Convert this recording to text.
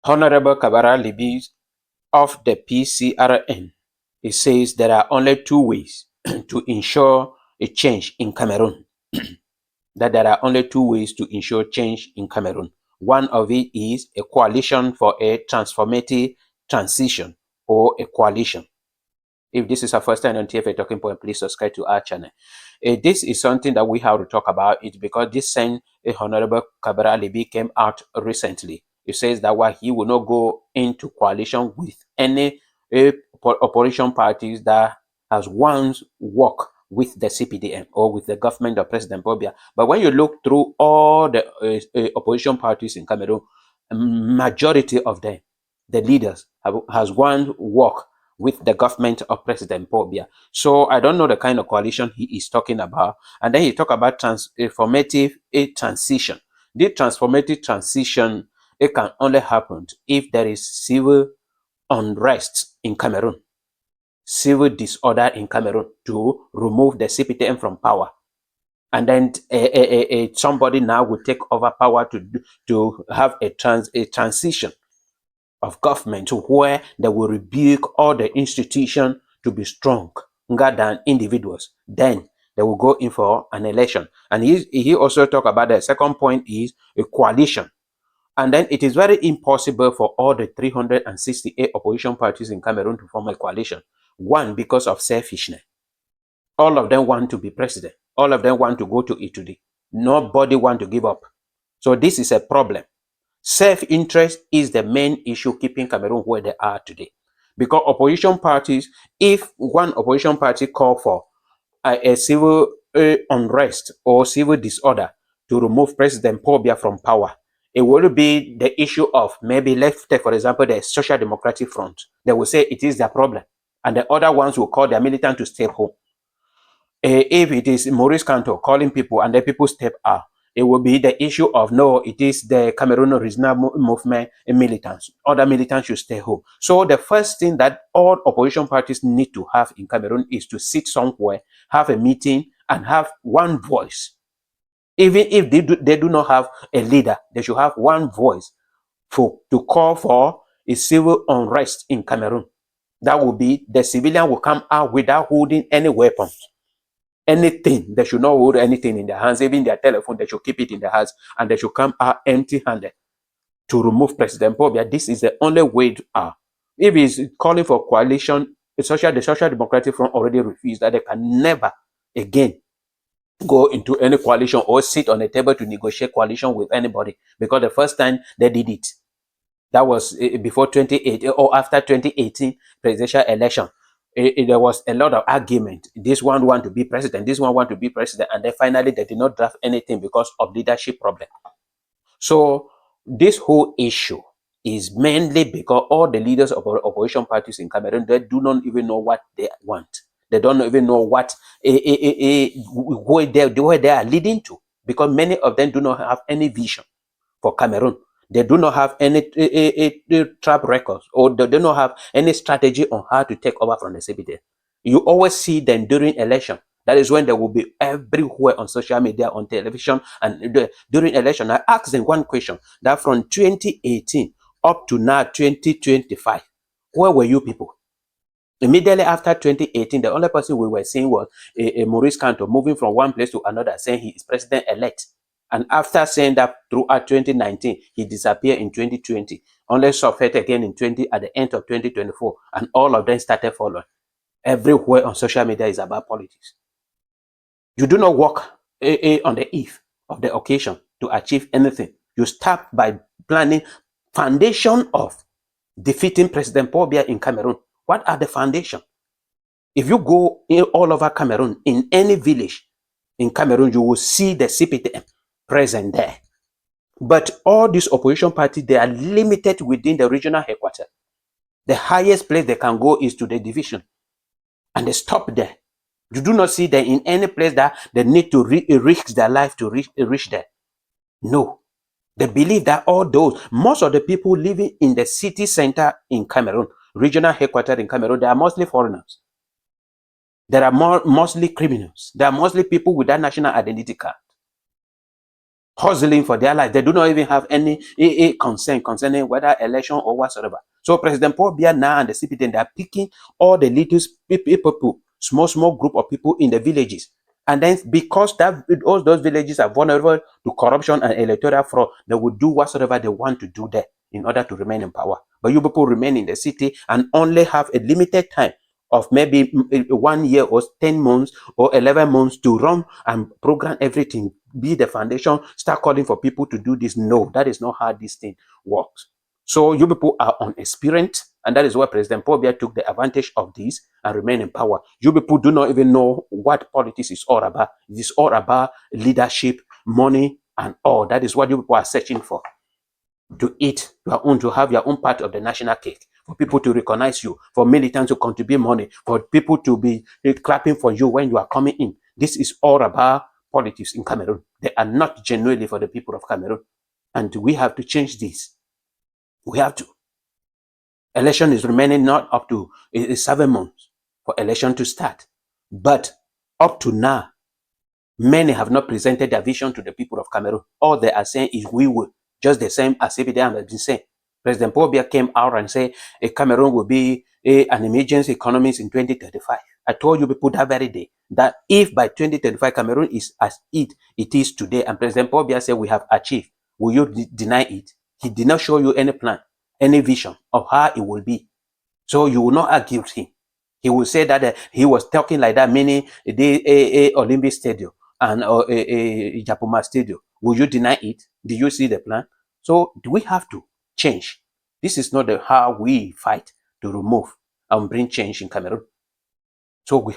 Honorable Cabral Libii of the PCRN, it says there are only two ways to ensure a change in Cameroon. That there are only two ways to ensure change in Cameroon. One of it is a coalition for a transformative transition, or a coalition. If this is our first time on TFA Talking Point, please subscribe to our channel. This is something that we have to talk about it because this same Honorable Cabral Libii came out recently. It says that while he will not go into coalition with any opposition parties that has once worked with the CPDM or with the government of President Bobia. But when you look through all the opposition parties in Cameroon, majority of them, the leaders, has one work with the government of President Bobia. So I don't know the kind of coalition he is talking about. And then he talk about transformative transition. The transformative transition, it can only happen if there is civil unrest in Cameroon, civil disorder in Cameroon, to remove the CPTM from power. And then somebody now will take over power to have a transition of government to where they will rebuke all the institutions to be strong than individuals. Then they will go in for an election. And he also talked about the second point is a coalition. And then it is very impossible for all the 368 opposition parties in Cameroon to form a coalition. One, because of selfishness. All of them want to be president. All of them want to go to Italy. Nobody want to give up. So this is a problem. Self-interest is the main issue keeping Cameroon where they are today. Because opposition parties, if one opposition party call for a civil unrest or civil disorder to remove President Paul Biya from power, it will be the issue of maybe, let's take for example the Social Democratic Front. They will say it is their problem, and the other ones will call their militant to step home. If it is Maurice Kanto calling people and the people step out, it will be the issue of no, it is the Cameroon Original Movement militants. Other militants should stay home. So the first thing that all opposition parties need to have in Cameroon is to sit somewhere, have a meeting, and have one voice. Even if they do not have a leader, they should have one voice to call for a civil unrest in Cameroon. That will be the civilian will come out without holding any weapons. Anything, they should not hold anything in their hands, even their telephone, they should keep it in their hands, and they should come out empty-handed to remove President Bobia. This is the only way to if he's calling for coalition, the Social Democratic Front already refused that. They can never again go into any coalition or sit on a table to negotiate coalition with anybody, because the first time they did it, that was before 2018 or after 2018 presidential election. There was a lot of argument. This one want to be president, this one want to be president, and then finally they did not draft anything because of leadership problem. So this whole issue is mainly because all the leaders of opposition parties in Cameroon, they do not even know what they want. They don't even know what where they are leading to, because many of them do not have any vision for Cameroon. They do not have any track records, or they do not have any strategy on how to take over from the CBD. You always see them during election. That is when they will be everywhere on social media, on television, and during election. I asked them one question, that from 2018 up to now 2025, where were you people? Immediately after 2018, the only person we were seeing was Maurice Kanto moving from one place to another, saying he is president-elect. And after saying that throughout 2019, he disappeared in 2020, only surfaced again in at the end of 2024, and all of them started following. Everywhere on social media is about politics. You do not work on the eve of the occasion to achieve anything. You start by planning foundation of defeating President Paul Biya in Cameroon. What are the foundation? If you go all over Cameroon, in any village in Cameroon, you will see the CPTM present there. But all these opposition parties, they are limited within the regional headquarters. The highest place they can go is to the division, and they stop there. You do not see them in any place that they need to risk their life to reach there. No. They believe that all those, most of the people living in the city center in Cameroon, regional headquarters in Cameroon, they are mostly foreigners. There are mostly criminals. There are mostly people without national identity card. hustling for their life. They do not even have any concern concerning whether election or whatsoever. So President Paul Biya now and the CPT, they are picking all the little people, small group of people in the villages. And then because all those villages are vulnerable to corruption and electoral fraud, they will do whatsoever they want to do there in order to remain in power. But you people remain in the city and only have a limited time of maybe 1 year or 10 months or 11 months to run and program everything, be the foundation, start calling for people to do this. No, that is not how this thing works. So you people are inexperienced, and that is why President Paul Biya took the advantage of this and remain in power. You people do not even know what politics is all about. It is all about leadership, money, and all. That is what you people are searching for. To eat your own, to have your own part of the national cake, for people to recognize you, for militants to contribute money, for people to be clapping for you when you are coming in. This is all about politics in Cameroon. They are not genuinely for the people of Cameroon. And we have to change this. We have to. Election is remaining not up to 7 months for election to start. But up to now, many have not presented their vision to the people of Cameroon. All they are saying is we will. Just the same as CPDM has been saying. President Paul Biya came out and said Cameroon will be an emergency economy in 2035. I told you people that very day that if by 2035 Cameroon is as it is today, and President Paul Biya said we have achieved, will you deny it? He did not show you any plan, any vision of how it will be. So you will not argue with him. He will say that he was talking like that, meaning the Olympic Stadium and Japoma Stadium. Will you deny it? Do you see the plan? So do we have to change? This is not how we fight to remove and bring change in Cameroon. So we